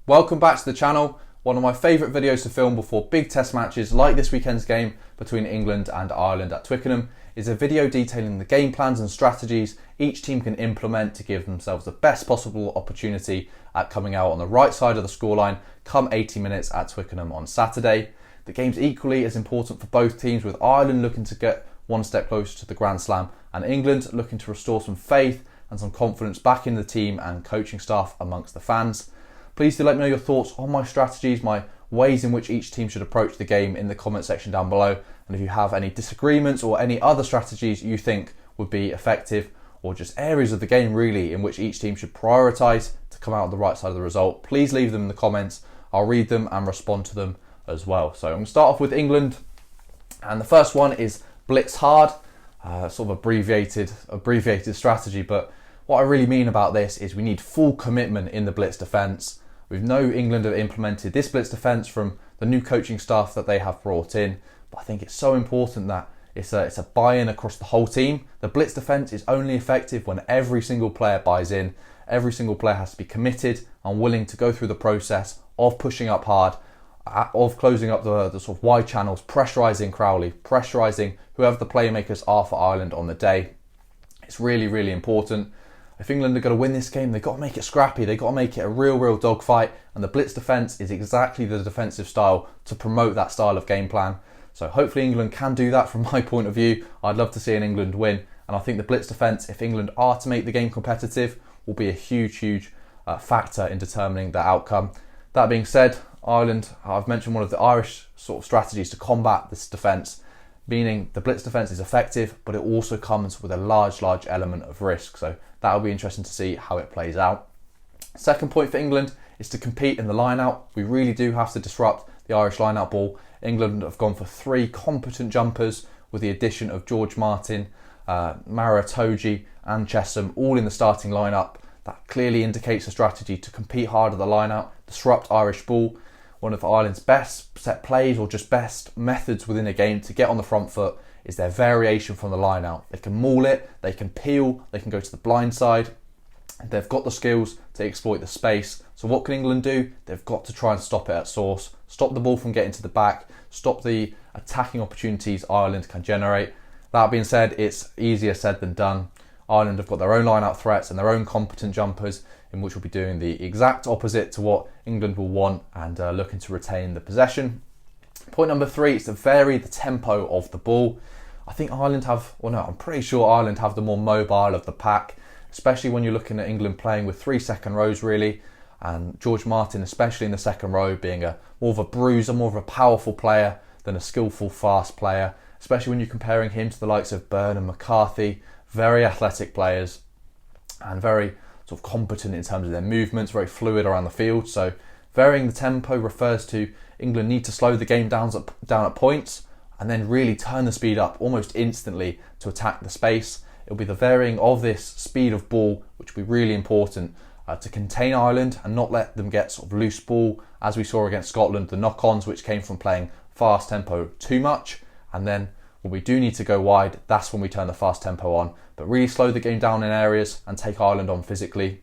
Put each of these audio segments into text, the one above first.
Welcome back to the channel. One of my favourite videos to film before big test matches like this weekend's game between England and Ireland at Twickenham is a video detailing the game plans and strategies each team can implement to give themselves the best possible opportunity at coming out on the right side of the scoreline come 80 minutes at Twickenham on Saturday. The game's equally as important for both teams, with Ireland looking to get one step closer to the Grand Slam and England looking to restore some faith and some confidence back in the team and coaching staff amongst the fans. Please do let me know your thoughts on my strategies, my ways in which each team should approach the game in the comment section down below. And if you have any disagreements or any other strategies you think would be effective, or just areas of the game really in which each team should prioritise to come out on the right side of the result, please leave them in the comments. I'll read them and respond to them as well. So I'm going to start off with England, and the first one is Blitz Hard, sort of abbreviated strategy, but what I really mean about this is we need full commitment in the blitz defence. We know England have implemented this blitz defence from the new coaching staff that they have brought in, but I think it's so important that it's a buy-in across the whole team. The blitz defence is only effective when every single player buys in. Every single player has to be committed and willing to go through the process of pushing up hard, of closing up the sort of wide channels, pressurising Crowley, pressurising whoever the playmakers are for Ireland on the day. It's really, really important. If England are going to win this game, they've got to make it scrappy. They've got to make it a real dogfight. And the blitz defence is exactly the defensive style to promote that style of game plan. So hopefully England can do that from my point of view. I'd love to see an England win. And I think the blitz defence, if England are to make the game competitive, will be a huge factor in determining the outcome. That being said, Ireland, I've mentioned one of the Irish sort of strategies to combat this defence, meaning the blitz defence is effective, but it also comes with a large element of risk. So that'll be interesting to see how it plays out. Second point for England is to compete in the line-out. We really do have to disrupt the Irish line-out ball. England have gone for three competent jumpers with the addition of George Martin, Mara Toji and Chesham all in the starting line-up. That clearly indicates a strategy to compete hard at the line-out, disrupt Irish ball. One of Ireland's best set plays or just best methods within a game to get on the front foot is their variation from the line out. They can maul it, they can peel, they can go to the blind side. They've got the skills to exploit the space. So what can England do? They've got to try and stop it at source. Stop the ball from getting to the back. Stop the attacking opportunities Ireland can generate. That being said, it's easier said than done. Ireland have got their own line-out threats and their own competent jumpers, in which will be doing the exact opposite to what England will want and looking to retain the possession. Point number 3 is to vary the tempo of the ball. I think Ireland I'm pretty sure Ireland have the more mobile of the pack, especially when you're looking at England playing with 3 second rows really, and George Martin, especially in the second row, being more of a bruiser, more of a powerful player than a skillful, fast player, especially when you're comparing him to the likes of Byrne and McCarthy, very athletic players and very sort of competent in terms of their movements, very fluid around the field. So varying the tempo refers to England need to slow the game down at points and then really turn the speed up almost instantly to attack the space. It'll be the varying of this speed of ball which will be really important to contain Ireland and not let them get sort of loose ball, as we saw against Scotland, the knock-ons which came from playing fast tempo too much. And then when we do need to go wide, that's when we turn the fast tempo on. But really slow the game down in areas and take Ireland on physically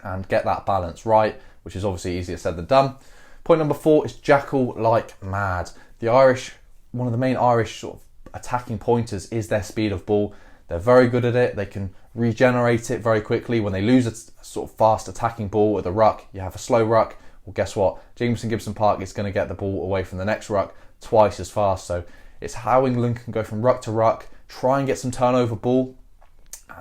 and get that balance right, which is obviously easier said than done. Point number 4 is jackal like mad. The Irish, one of the main Irish sort of attacking pointers is their speed of ball. They're very good at it. They can regenerate it very quickly. When they lose a sort of fast attacking ball at the ruck, you have a slow ruck. Well, guess what? Jameson Gibson Park is going to get the ball away from the next ruck twice as fast. So it's how England can go from ruck to ruck, try and get some turnover ball,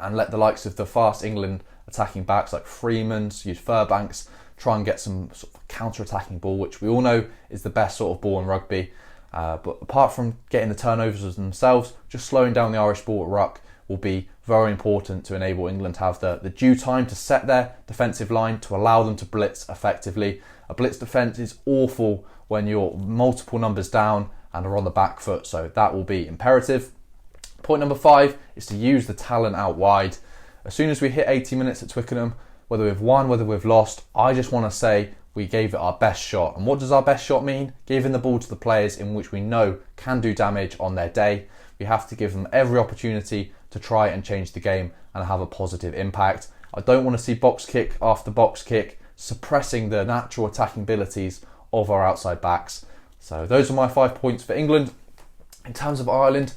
and let the likes of the fast England attacking backs like Freeman's, Furbanks, try and get some sort of counter-attacking ball, which we all know is the best sort of ball in rugby. But apart from getting the turnovers themselves, just slowing down the Irish ball at ruck will be very important to enable England to have the due time to set their defensive line to allow them to blitz effectively. A blitz defence is awful when you're multiple numbers down and are on the back foot, so that will be imperative. Point number 5 is to use the talent out wide. As soon as we hit 80 minutes at Twickenham, whether we've won, whether we've lost, I just want to say we gave it our best shot. And what does our best shot mean? Giving the ball to the players in which we know can do damage on their day. We have to give them every opportunity to try and change the game and have a positive impact. I don't want to see box kick after box kick, suppressing the natural attacking abilities of our outside backs. So those are my 5 points for England. In terms of Ireland,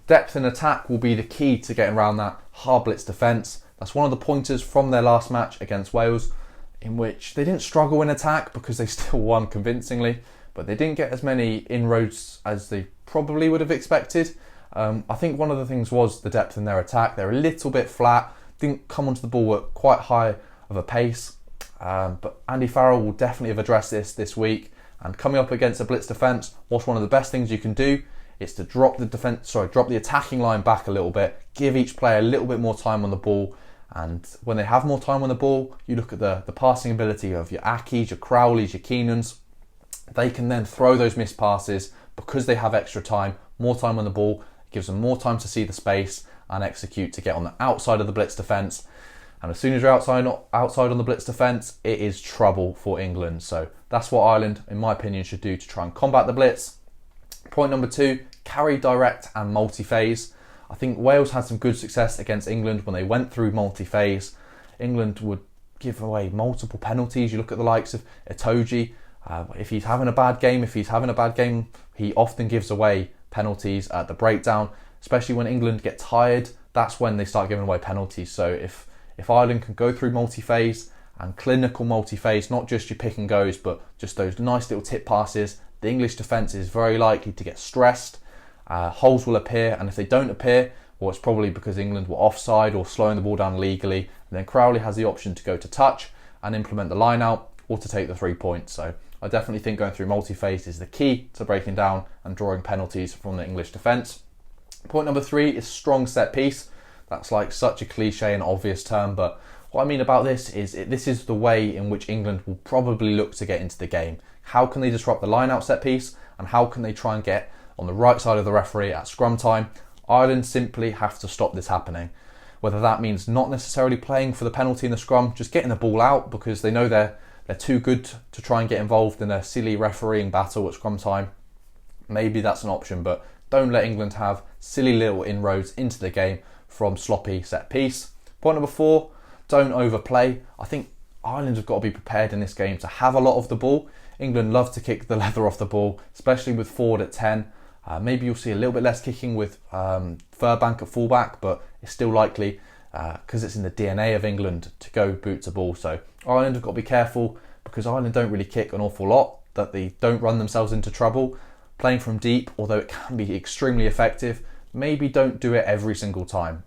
depth in attack will be the key to getting around that hard blitz defence. That's one of the pointers from their last match against Wales, in which they didn't struggle in attack because they still won convincingly, but they didn't get as many inroads as they probably would have expected. I think one of the things was the depth in their attack. They're a little bit flat, didn't come onto the ball at quite high of a pace, but Andy Farrell will definitely have addressed this week. And coming up against a blitz defence, what's one of the best things you can do is to drop the attacking line back a little bit, give each player a little bit more time on the ball. And when they have more time on the ball, you look at the passing ability of your Akis, your Crowleys, your Keenans. They can then throw those missed passes because they have extra time, more time on the ball. It gives them more time to see the space and execute to get on the outside of the blitz defence. And as soon as you're outside on the blitz defence, it is trouble for England. So that's what Ireland, in my opinion, should do to try and combat the blitz. Point number 2, carry direct and multi-phase. I think Wales had some good success against England when they went through multi-phase. England would give away multiple penalties. You look at the likes of Itoje. If he's having a bad game, he often gives away penalties at the breakdown. Especially when England get tired, that's when they start giving away penalties. So if Ireland can go through multi-phase and clinical multi-phase, not just your pick and goes, but just those nice little tip passes, the English defence is very likely to get stressed. Holes will appear, and if they don't appear, well, it's probably because England were offside or slowing the ball down legally. And then Crowley has the option to go to touch and implement the line out, or to take the 3 points. So I definitely think going through multi-phase is the key to breaking down and drawing penalties from the English defence. Point number 3 is strong set piece. That's like such a cliche and obvious term, but what I mean about this is this is the way in which England will probably look to get into the game. How can they disrupt the line out set piece, and how can they try and get on the right side of the referee at scrum time? Ireland simply have to stop this happening. Whether that means not necessarily playing for the penalty in the scrum, just getting the ball out because they know they're too good to try and get involved in a silly refereeing battle at scrum time. Maybe that's an option, but don't let England have silly little inroads into the game from sloppy set piece. Point number 4, don't overplay. I think Ireland have got to be prepared in this game to have a lot of the ball. England love to kick the leather off the ball, especially with forward at 10. Maybe you'll see a little bit less kicking with Furbank at fullback, but it's still likely because it's in the DNA of England to go boot to ball. So Ireland have got to be careful because Ireland don't really kick an awful lot, that they don't run themselves into trouble. Playing from deep, although it can be extremely effective, maybe don't do it every single time.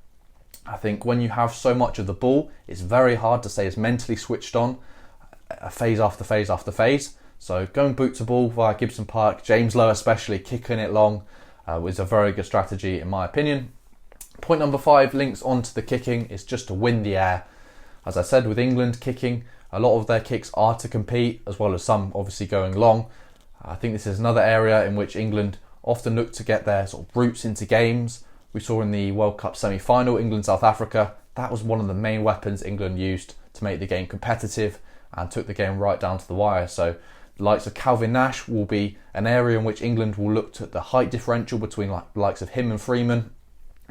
I think when you have so much of the ball, it's very hard to stay as mentally switched on phase after phase after phase. So going boot to ball via Gibson Park, James Lowe especially, kicking it long was a very good strategy in my opinion. Point number 5 links onto the kicking, is just to win the air. As I said, with England kicking, a lot of their kicks are to compete, as well as some obviously going long. I think this is another area in which England often look to get their sort of roots into games. We saw in the World Cup semi-final, England-South Africa, that was one of the main weapons England used to make the game competitive and took the game right down to the wire. So the likes of Calvin Nash will be an area in which England will look to the height differential between the likes of him and Freeman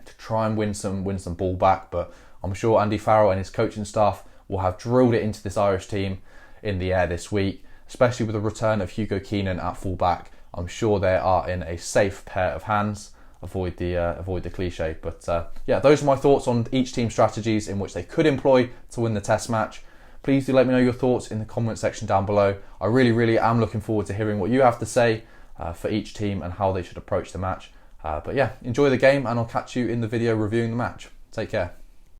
to try and win some ball back. But I'm sure Andy Farrell and his coaching staff will have drilled it into this Irish team in the air this week, especially with the return of Hugo Keenan at fullback. I'm sure they are in a safe pair of hands. Avoid the cliche, but yeah, those are my thoughts on each team's strategies in which they could employ to win the test match. Please do let me know your thoughts in the comment section down below. I really am looking forward to hearing what you have to say for each team and how they should approach the match. But yeah, enjoy the game, and I'll catch you in the video reviewing the match. Take care.